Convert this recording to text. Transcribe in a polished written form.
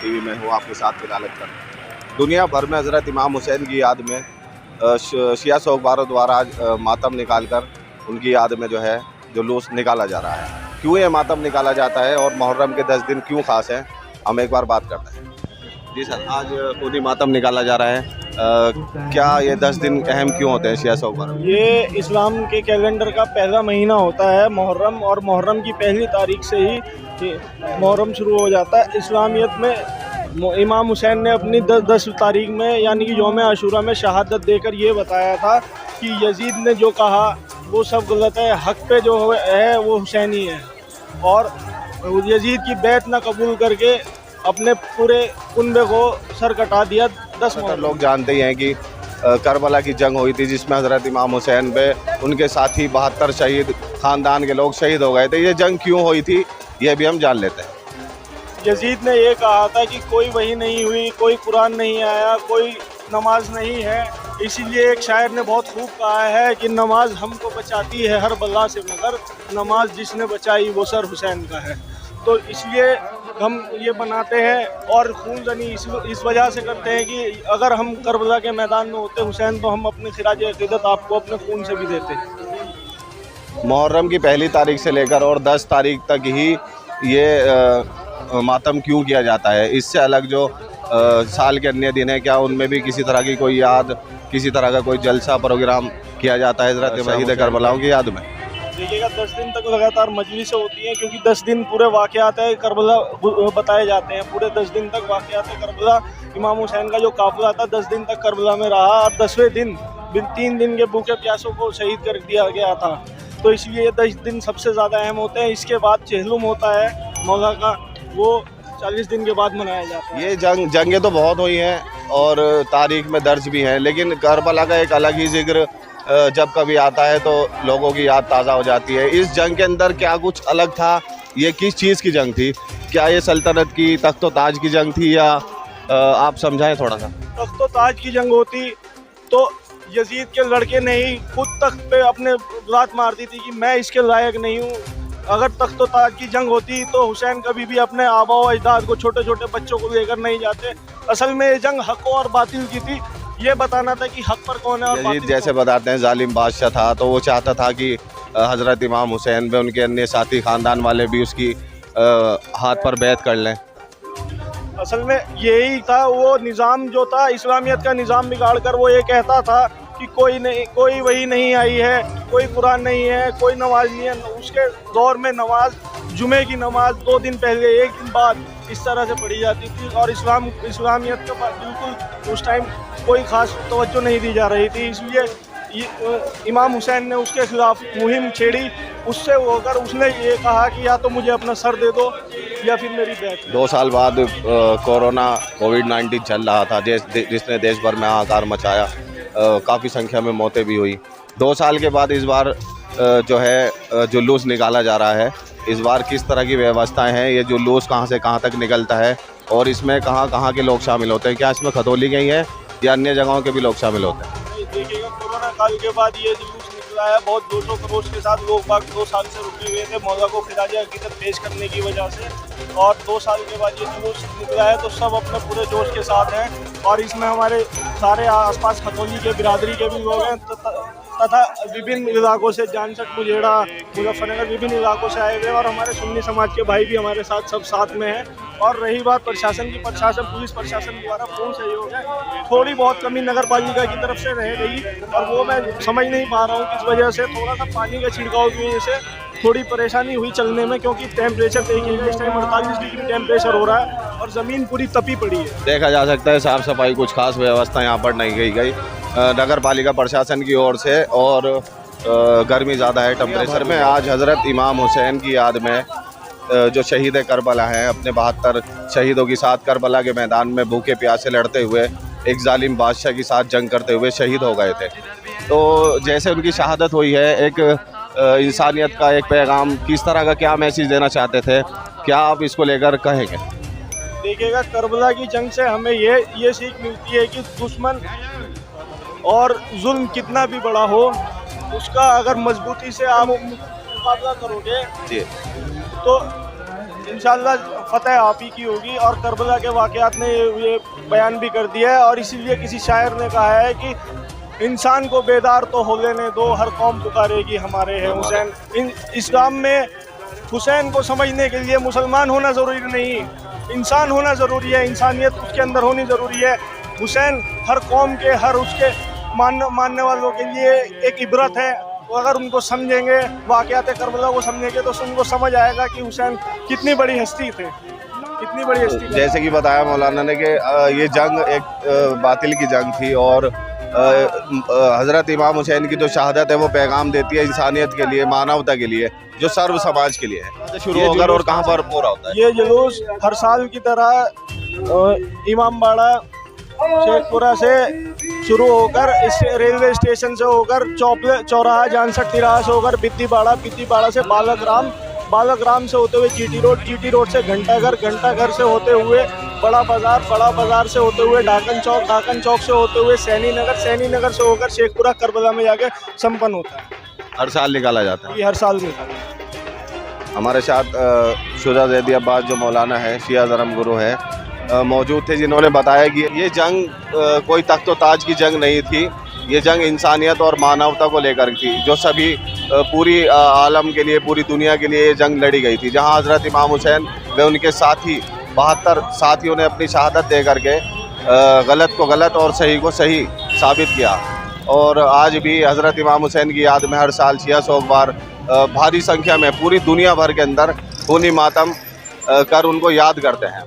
TV में हूँ आपके साथ फिलहाल कर। दुनिया भर में हज़रत इमाम हुसैन की याद में शिया शौकबारों द्वारा आज मातम निकालकर उनकी याद में जो है जुलूस निकाला जा रहा है। क्यों ये मातम निकाला जाता है और मुहर्रम के 10 दिन क्यों ख़ास हैं, हम एक बार बात करते हैं। जी सर, आज खुद ही मातम निकाला जा रहा है, क्या ये 10 दिन अहम क्यों होते हैं शिया शौकबारों? ये इस्लाम के कैलेंडर का पहला महीना होता है मुहर्रम, और मुहर्रम की पहली तारीख से ही मुहर्रम शुरू हो जाता है। इस्लामियत में इमाम हुसैन ने अपनी 10 तारीख में यानी कि यौम आशूरा में शहादत देकर ये बताया था कि यजीद ने जो कहा वो सब गलत है, हक पे जो है वो हुसैनी है। और यजीद की बैत ना कबूल करके अपने पूरे कुनबे को सर कटा दिया। 10 लोग जानते ही हैं कि करबला की जंग हुई थी जिसमें हज़रत इमाम हुसैन पे उनके साथी 72 शहीद ख़ानदान के लोग शहीद हो गए थे। ये जंग क्यों हुई थी ये भी हम जान लेते हैं। यजीद ने ये कहा था कि कोई वही नहीं हुई, कोई कुरान नहीं आया, कोई नमाज नहीं है। इसीलिए एक शायर ने बहुत खूब कहा है कि नमाज हमको बचाती है हर बला से, मगर नमाज जिसने बचाई वो सर हुसैन का है। तो इसलिए हम ये बनाते हैं और खूनजनी इस वजह से करते हैं कि अगर हम करबला के मैदान में होते हुसैन तो हम अपने खिराज अक़ीदत आपको अपने खून से भी देते। मुहर्रम की पहली तारीख से लेकर और 10 तारीख तक ही ये मातम क्यों किया जाता है? इससे अलग जो साल के अन्य दिन है, क्या उनमें भी किसी तरह की कोई याद, किसी तरह का कोई जलसा प्रोग्राम किया जाता है हज़रत शहीद करबलाओं की याद में? देखिएगा 10 दिन तक लगातार मजलिसें होती हैं, क्योंकि 10 दिन पूरे वाक़यात करबला बताए जाते हैं। पूरे 10 दिन तक वाक़यात करबला, इमाम हुसैन का जो काफ़िला था 10 दिन तक करबला में रहा और 10वें दिन 3 दिन के भूखे प्यासों को शहीद कर दिया गया था। तो इसलिए 10 दिन सबसे ज़्यादा अहम होते हैं। इसके बाद चहलुम होता है मौला का, वो 40 दिन के बाद मनाया जाता है। ये जंगें तो बहुत हुई हैं और तारीख में दर्ज भी हैं, लेकिन करबला का एक अलग ही जिक्र जब कभी आता है तो लोगों की याद ताज़ा हो जाती है। इस जंग के अंदर क्या कुछ अलग था? ये किस चीज़ की जंग थी? क्या ये सल्तनत की, तख्त व ताज की जंग थी, या आप समझाएं थोड़ा सा। तख्त व ताज की जंग होती तो यजीद के लड़के ने ही खुद तख्त पे अपने लात मार दी थी कि मैं इसके लायक नहीं हूँ। अगर तख्त व ताज की जंग होती तो हुसैन कभी भी अपने आबा व अजदाद को, छोटे छोटे बच्चों को लेकर नहीं जाते। असल में ये जंग हक और बातिल की थी, ये बताना था कि हक पर कौन है और यजीद जैसे बताते हैं जालिम बादशाह था, तो वो चाहता था कि हज़रत इमाम हुसैन पे उनके अन्य साथी ख़ानदान वाले भी उसकी हाथ पर बैत कर लें। असल में यही था, वो निज़ाम जो था इस्लामियत का निज़ाम बिगाड़ कर वो ये कहता था कि कोई नहीं, कोई वही नहीं आई है, कोई कुरान नहीं है, कोई नमाज नहीं है। उसके दौर में नमाज, जुमे की नमाज 2 दिन पहले, 1 दिन बाद इस तरह से पढ़ी जाती थी और इस्लामियत के पास बिल्कुल उस टाइम कोई ख़ास तवज्जो नहीं दी जा रही थी। इसलिए इमाम हुसैन ने उसके ख़िलाफ़ मुहिम छेड़ी। उससे होकर उसने ये कहा कि या तो मुझे अपना सर दे दो या फिर मेरी बैत। 2 साल बाद कोरोना कोविड-19 चल रहा था जिसने देश भर में हाहाकार मचाया, काफ़ी संख्या में मौतें भी हुई। 2 साल के बाद इस बार जो है जुलूस निकाला जा रहा है। इस बार किस तरह की व्यवस्थाएं हैं? ये जुलूस कहाँ से कहाँ तक निकलता है और इसमें कहाँ के लोग शामिल होते हैं? क्या इसमें खतौली गई है या अन्य जगहों के भी लोग शामिल होते हैं? देखिएगा कोरोना काल के बाद ये जुलूस निकला है, बहुत जोशो खरोश के साथ। लोग बाग 2 साल से रुके हुए थे मौला को खिराज अक़ीदत पेश करने की वजह से, और 2 साल के बाद ये जुलूस निकला है तो सब अपने पूरे जोश के साथ हैं। और इसमें हमारे सारे आसपास खतौली के बिरादरी के भी लोग हैं तथा विभिन्न इलाकों से, जानसठ, मुजेड़ा, मुजफ्फरनगर, विभिन्न इलाकों से आए हुए हैं और हमारे सुन्नी समाज के भाई भी हमारे साथ सब साथ में हैं। और रही बात प्रशासन की, पुलिस प्रशासन द्वारा पूर्ण सहयोग है। थोड़ी बहुत कमी नगर पालिका की तरफ से रह गई और वो मैं समझ नहीं पा रहा हूँ किस वजह से। थोड़ा सा पानी का छिड़काव की वजह से थोड़ी परेशानी हुई चलने में, क्योंकि टेम्परेचर देखिएगा इस टाइम 48 डिग्री टेम्परेचर हो रहा है और ज़मीन पूरी तपी पड़ी है। देखा जा सकता है साफ़ सफाई कुछ खास व्यवस्था यहाँ पर नहीं गई नगर पालिका प्रशासन की ओर से, और गर्मी ज़्यादा है टेम्परेचर में। आज हज़रत इमाम हुसैन की याद में जो शहीद करबला हैं, अपने 72 शहीदों के साथ करबला के मैदान में भूखे प्यासे लड़ते हुए एक जालिम बादशाह के साथ जंग करते हुए शहीद हो गए थे। तो जैसे उनकी शहादत हुई है, एक इंसानियत का एक पैगाम, किस तरह का क्या मैसेज देना चाहते थे, क्या आप इसको लेकर कहेंगे? देखिएगा करबला की जंग से हमें ये सीख मिलती है कि दुश्मन और जुल्म कितना भी बड़ा हो, उसका अगर मजबूती से आप मुकाबला करोगे जी, तो इंशाल्लाह फतेह आप ही की होगी। और करबला के वाक़यात ने ये बयान भी कर दिया है, और इसीलिए किसी शायर ने कहा है कि इंसान को बेदार तो हो लेने दो, हर कौम पुकारेगी हमारे हैं हुसैन। इस्लाम में हुसैन को समझने के लिए मुसलमान होना ज़रूरी नहीं, इंसान होना ज़रूरी है, इंसानियत उसके अंदर होनी ज़रूरी है। हुसैन हर कौम के, हर उसके मानने वालों के लिए एक इबरत है। तो अगर उनको समझेंगे, वाक़यात करबला को समझेंगे, तो उनको समझ आएगा कि हुसैन कितनी बड़ी हस्ती थे, कितनी बड़ी हस्ती थे। जैसे कि बताया मौलाना ने कि ये जंग एक बातिल की जंग थी, और हज़रत इमाम हुसैन की जो शहादत है वो पैगाम देती है इंसानियत के लिए, मानवता के लिए, जो सर्व समाज के लिए है। शुरू होकर और कहाँ पर पूरा होता है ये जुलूस? हर साल की तरह इमाम बाड़ा शेखपुरा से शुरू होकर इस रेलवे स्टेशन से होकर चौराहा जानसठ तिराहा से होकर बिद्दीपाड़ा से बालकराम से होते हुए जीटी रोड से घंटाघर से होते हुए बड़ा बाजार से होते हुए ढाकन चौक से होते हुए सैनी नगर से होकर शेखपुरा करबला में जाके संपन्न होता है। हर साल निकाला जाता है। ये हर साल निकाला जाता है। हमारे साथ शुजा ज़ैदी अब्बास जो मौलाना है, शिया धर्म गुरु है, मौजूद थे, जिन्होंने बताया कि ये जंग कोई तख्त व ताज की जंग नहीं थी। ये जंग इंसानियत और मानवता को लेकर थी, जो सभी पूरी आलम के लिए, पूरी दुनिया के लिए ये जंग लड़ी गई थी। जहां हज़रत इमाम हुसैन व उनके साथी 72 साथियों ने अपनी शहादत दे करके गलत को गलत और सही को सही साबित किया। और आज भी हज़रत इमाम हुसैन की याद में हर साल 600 बार भारी संख्या में पूरी दुनिया भर के अंदर खूनी मातम कर उनको याद करते हैं।